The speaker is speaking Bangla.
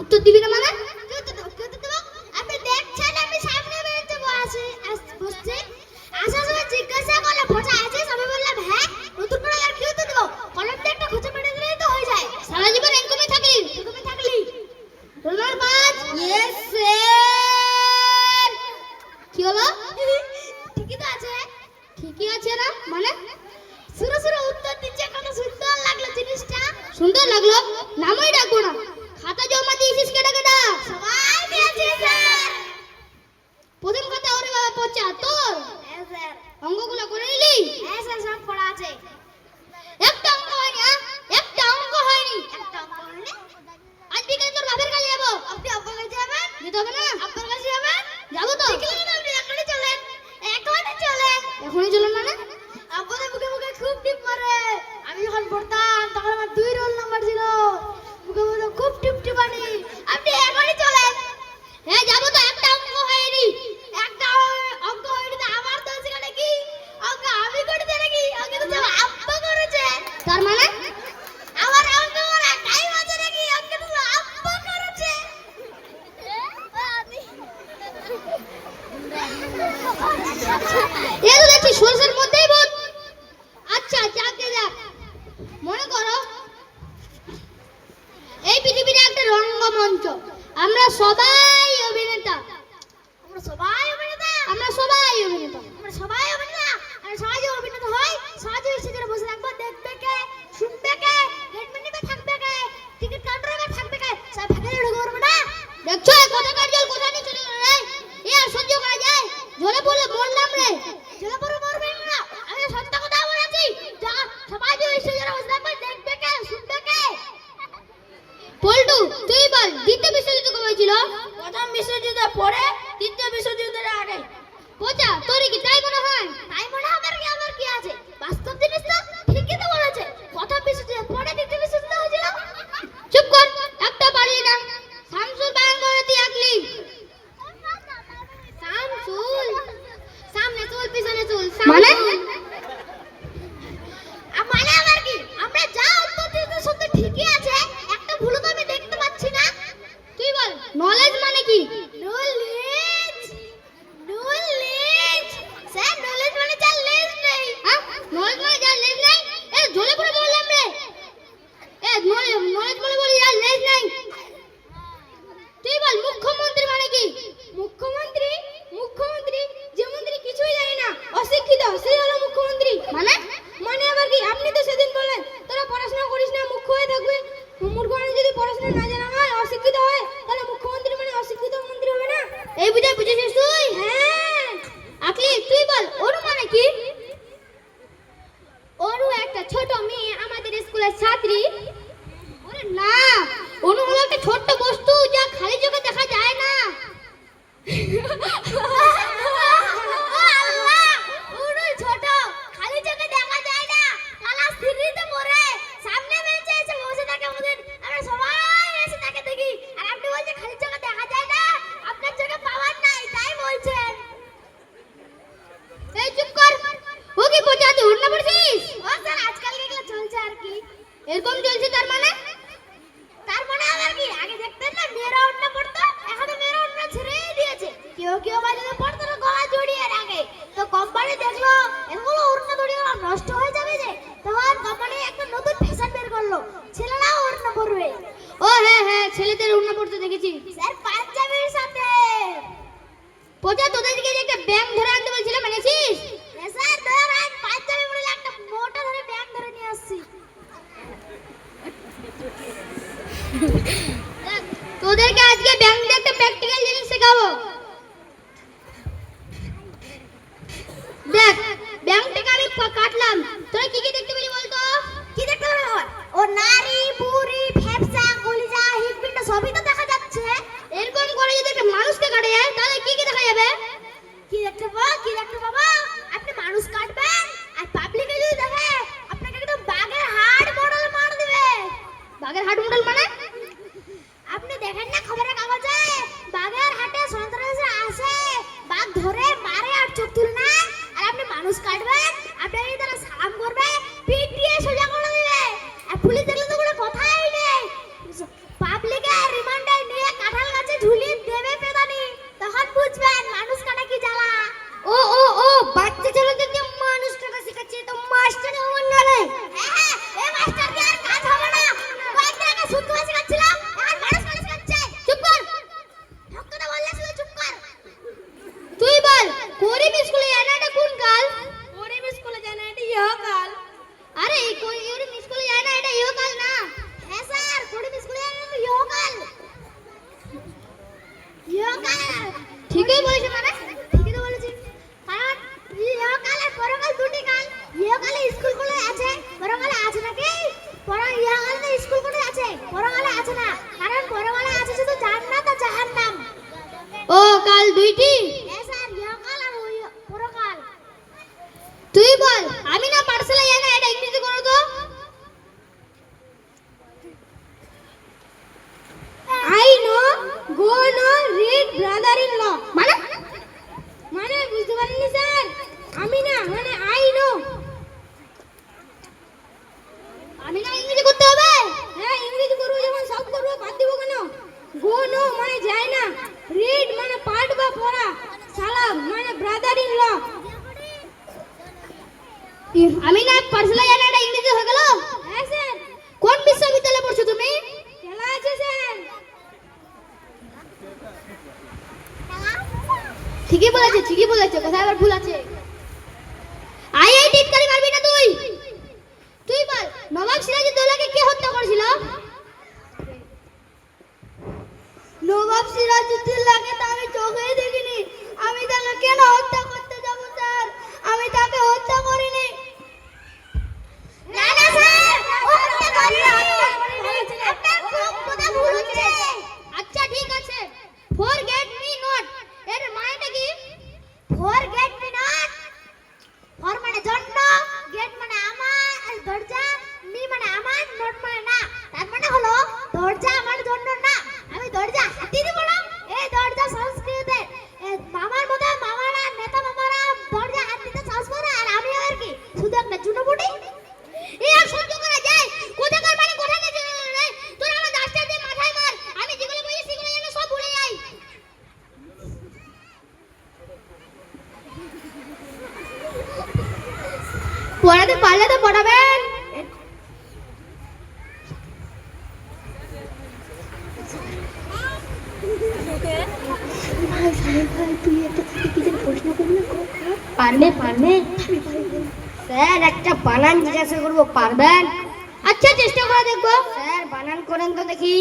উত্তর দিবি না মানে? আপনি দেখছেন আমি সামনে বেরোতে বসছি, আসার সময় জিজ্ঞাসা করলে পচা আছিস, আমি বললাম হ্যাঁ, নতুন করে আর কি উত্তর দেবো? কলম দিয়ে একটা খোঁচা মেরে দিলেই তো হয়ে যায়। সারা জীবন এরকমই থাকলি। Roll number 5। Yes sir. কি হলো? ঠিকই তো আছে। ঠিকই আছে না মানে? সুরে সুরে উত্তর দিচ্ছে, কত সুন্দর লাগলো জিনিসটা। সুন্দর লাগলো? নামই ডাকবো না। খাতা জমা দিয়েছিস কেডা কেডা? সবাই দিয়েছে স্যার। প্রথম খাতা ওরে বাবা পচা তোর। হ্যাঁ স্যার। অঙ্কগুলো করে নিলি? হ্যাঁ স্যার, সব পড়া আছে। একটা অঙ্ক হয়নি। একটা অঙ্ক হয়নি। একটা অঙ্ক হয়নি। আজ বিকেলে তোর বাপের কাছে যাবো। আপনি আব্বার কাছে যাবেন? যেতে হবে না? আব্বার কাছে যাবেন? যাবো তো। দেখলেন না, আপনি এখনই চলেন। এখনই চলেন। এখনই চলুন মানে? আব্বাদের মুখে মুখে খুব টিপ মারে। আমি যখন পড়তাম তখন আমার 2 রোল নাম্বার ছিল। মুখে মুখে খুব টিপ টিপানি। আপনি এখনই চলেন। হ্যাঁ যাবো তো। একটা অঙ্ক হয়নি। একটা অঙ্ক হয়নি তো আমার দোষ এখানে কি? অঙ্ক আমি করেছি নাকি? অঙ্ক তো সব আব্বা করেছে। তার মানে? আমার অঙ্ক করা টাইম আছে নাকি? অঙ্ক তো সব আব্বা করেছে। এ তো দেখছি সরষের মধ্যেই ভূত। আচ্ছা যাকে যাক, মনে করো এই পৃথিবীতে একটা রঙ্গমঞ্চ, আমরা সবাই অভিনেতা। আমরা সবাই অভিনেতা। আমরা সবাই অভিনেতা। আমরা সবাই অভিনেতা। আর সবাই যে অভিনেতা হয়, সবাই স্টেজে বসে থাকবো, দেখবে কে, শুনবে কে, গেট ম্যানেজার থাকবে কে, টিকিট কাউন্টারে থাকবে কে, সব ভাগে ঢুকে পড়বে না। দেখছো কোথাকার জল কোথা নিয়ে চলে গেল রে? এ আর সহ্য করা যায়? ঝরে পড়লে মরলাম রে। চলে পড়ে মরবে না। আমি সত্য কথা বলেছি। যা সবাই যে স্টেজে বসে থাকবে, দেখবে কে, শুনবে কে। পল্টু তুই বল, দ্বিতীয় বিশ্বযুদ্ধ কবে হয়েছিল? প্রথম বিশ্বযুদ্ধের পরে, দ্বিতীয় বিশ্বযুদ্ধের আগে। পচা তোর কি তাই মনে হয়? তাই মনে হবে কি? আমার কি আছে? বাস্তব জিনিস তো ঠিকই তো বলেছে। প্রথম বিশ্বযুদ্ধের পরে দ্বিতীয় বিশ্বযুদ্ধ হয়েছিল। চুপ কর, একটা পারি না। শামসুল বায়ান করে তুই আকলি। শামসুল, সামনে চুল পিছনে চুল। মানে? মানে আমার কি? আমরা যা উত্তর দিতে সত্য ঠিকই আছে, একটা ভুল তো আমি দেখতে পাচ্ছি না। তুই বল নলেজ মানে কি? নলেজ, নলেজ স্যার, নলেজ মানে যার লেজ নেই। হ্যাঁ নলেজ মানে যার লেজ নাই? এ ঝরে পড়ে বললাম রে। এ নলেজ বলে বলি যার লেজ নাই। তুই বল মুখ্যমন্ত্রী মানে কি? মুখ্যমন্ত্রী, মুখ্যমন্ত্রী যে মন্ত্রী কিছুই জানে না, অশিক্ষিত, সেই হলো মুখ্যমন্ত্রী। মানে? মানে আবার কি? আপনি তো সেদিন বললেন তোরা পড়াশোনা করিস না, মূর্খ হয়ে থাকবে। মূর্খ মানে যদি পড়াশোনা না জানা হয়, অশিক্ষিত হয়, তাহলে মুখ্যমন্ত্রী মানে অশিক্ষিত মন্ত্রী হবে না? এই বুঝেছিস তুই? হ্যাঁ। আকলি তুই বল ওর মানে কি? ওরু একটা ছোট মেয়ে, আমাদের স্কুলের ছাত্রী। ওরে না, অনু হলো একটা ছোট্ট বস্তু যা খালি চোখে দেখা যায় না। আল্লাহ, ওরু ছোট, খালি চোখে দেখা যায় না, ক্লাস 3 তে পড়ে, সামনে বেঞ্চে এসে বসে থাকে আমাদের, আমরা সবাই এসে তাকে দেখি। আর আপনি বলছেন খালি চোখে দেখা যায় না? আপনার চোখে পাওয়ার নাই তাই বলছেন। এই চুপ কর। ও কি পচা তুই উড়না পড়ছিস? ও স্যার, আজকাল এগুলো চলছে আর কি। এরকম চলছে তার মানে? তার মানে আবার কি? আগে দেখতেন না মেয়েরা ওড়না পড়তো, এখন মেয়েরা ওড়না ছেড়েই দিয়েছে। কেউ কেউ বাড়িতে পড়তো না গলা জড়িয়ে রাখে, তো কোম্পানি দেখলো এগুলো ওড়না জড়িয়ে নষ্ট হয়ে যাবে যে, তখন কোম্পানি একটা নতুন ফ্যাশন বের করলো, ছেলেরাও ওড়না পরবে। ও হ্যাঁ হ্যাঁ, ছেলেদের উড়না পড়তে দেখেছি। স্যার পাঞ্জাবির সাথে। পচা তোদের দিকে যে একটা ব্যাঙ ধরে আনতে বলছিলাম, এনেছিস? স্যার ধর, আজ পাঞ্জাবি বলে একটা মোটা ধরে ব্যাগ ধরে নিয়ে আসছি। তোদেরকে আজকে ব্যাঙ দিয়ে একটা প্র্যাকটিক্যাল জিনিস শেখাবো। দেখ ব্যাঙটাকে আমি কাটলাম, তোরা কি কি দেখতে পেলি বলতো? কি দেখতে পারবে আমার? ও নারী, বুড়ি, ফ্যাপসা, কলিজা, হৃৎপিণ্ড সবই তো দেখা যাচ্ছে। এরকম করে যদি একটা মানুষকে কাটা যায় তাহলে কি কি দেখা যাবে? কি দেখতে পাবো? কি দেখতে পাবো? আপনি মানুষ কাটবেন আর পাবলিকে যদি দেখে আপনাকে একদম বাঘের হাড় মডেল মার দিবে। বাঘের হাট মডেল মানে? আপনি দেখেন না খবরের কাগজে বাঘের হাটে সন্ত্রাসীরা আসে, বাঘ ধরে মারে আর চোখ তুলে নেয়, আর আপনি মানুষ কাটবেন, আপনাকে তারা সালাম করবে, পিঠ দিয়ে সোজা করে দিবে, আর পুলিশ দেখলে তো কোনো কথাই নেই। ঠিকই বলেছে মানে ঠিকই তো বলেছি কারণ ইহকাল আর পরকাল দুটি কাল ইহকালে স্কুল কলেজ আছে পরকালে আছে নাকি ইহকালে তো স্কুল কলেজ আছে পরকালে আছে না কারণ পরকালে আছে শুধু জান্নাত আর জাহান্নাম ও কাল দুইটি হ্যাঁ স্যার ইহকাল আর পরকাল তুই বল আমি না পাঠশালায় যাই না এটা ইংরেজি করো তো I know, go no, read brother in law. মানে বুঝতে পারিনি স্যার আমি না মানে I know. আমি না ইংরেজি করতে হবে হ্যাঁ ইংরেজি করবো যখন সব করবো বাদ দিব কেন go no মানে যায় না read মানে পাঠ বা পড়া সালাম মানে ব্রাদার ইন ল আমি না পাঠশালায় যাই না এটা ইংরেজি হয়ে গেল হ্যাঁ স্যার কোন বিশ্ববিদ্যালয়ে পড়ছো তুমি খেলা আছে স্যার ঠিকই বলেছে কোথায় আবার ভুল আছে আই টিটকারি মারবি না তুই তুই বল নবাব সিরাজউদ্দৌলাকে কে হত্যা করেছিল নবাব সিরাজউদ্দৌলাকে তো আমি চোখেই দেখিনি আমি তাকে কেন হত্যা করতে যাব স্যার আমি তাকে হত্যা করিনি না না স্যার ও হত্যা করেনি আপনার কথা ভুল হচ্ছে আচ্ছা ঠিক আছে ফরগেট মি নট এর মানেটা কি ফরগেট মি নট ফর মানে জন্য গেট মানে আমার দরজা মি মানে আমার নট মানে না তার মানে হলো দরজা আমার জন্য না আমি দরজা হাতি দিব না এই দরজা সংস্কৃতে মামার মতো মামারা নেতা মামারা দরজা হাত দিতে চাষ করে আর আমি আর কি শুধু একটা চুনোপুটি এই আর সহ্য করা যায় কোথাকার মানে কোথা থেকে রে তোর আমার দাসটা দিয়ে মাথায় মার আমি যেগুলো বলি সেগুলো যেন সব ভুলে যাই পড়াতে পারলে তো পড়াবেন পারবে স্যার একটা বানান জিজ্ঞাসা করবো পারবেন আচ্ছা চেষ্টা করে দেখবো স্যার বানান করেন তো দেখি